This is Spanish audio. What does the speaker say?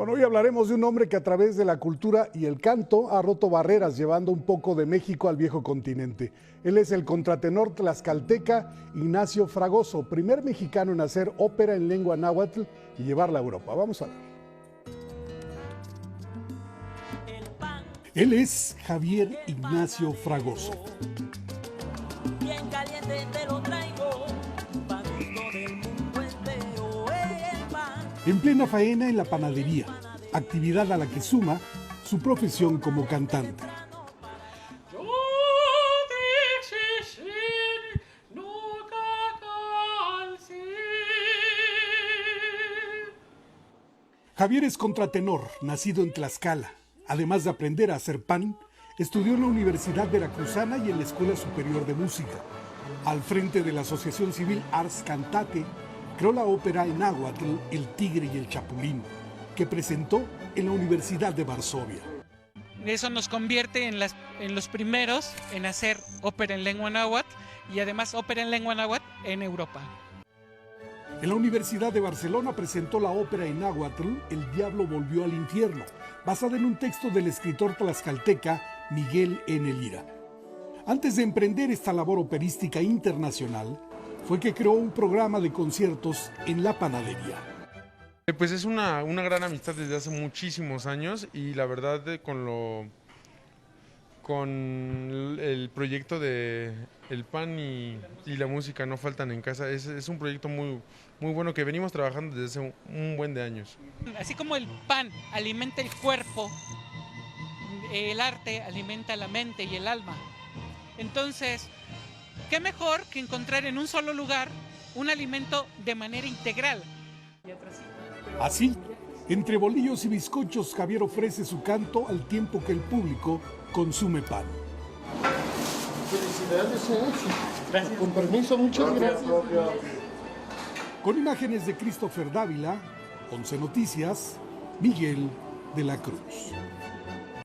Bueno, hoy hablaremos de un hombre que a través de la cultura y el canto ha roto barreras, llevando un poco de México al viejo continente. Él es el contratenor tlaxcalteca Ignacio Fragoso, primer mexicano en hacer ópera en lengua náhuatl y llevarla a Europa. Vamos a ver. Él es Javier Ignacio Fragoso. Bien caliente te lo traigo, pa' gusto del mundo entero, el pan. En plena faena en la panadería, actividad a la que suma su profesión como cantante. Javier es contratenor, nacido en Tlaxcala. Además de aprender a hacer pan, estudió en la Universidad Veracruzana y en la Escuela Superior de Música. Al frente de la asociación civil Ars Cantate, creó la ópera en náhuatl El Tigre y el Chapulín, que presentó en la Universidad de Varsovia. Eso nos convierte en los primeros en hacer ópera en lengua náhuatl y además ópera en lengua náhuatl en Europa. En la Universidad de Barcelona presentó la ópera en náhuatl El Diablo volvió al infierno, basada en un texto del escritor tlaxcalteca Miguel N. Lira. Antes de emprender esta labor operística internacional, fue que creó un programa de conciertos en la panadería. Pues es una gran amistad desde hace muchísimos años y la verdad con el proyecto de el pan y la música no faltan en casa, es un proyecto muy bueno que venimos trabajando desde hace un buen de años. Así como el pan alimenta el cuerpo, el arte alimenta la mente y el alma. Entonces, ¿qué mejor que encontrar en un solo lugar un alimento de manera integral? Así, entre bolillos y bizcochos, Javier ofrece su canto al tiempo que el público consume pan. Felicidades, gracias. Con permiso, muchas gracias. Con imágenes de Christopher Dávila, 11 Noticias, Miguel de la Cruz.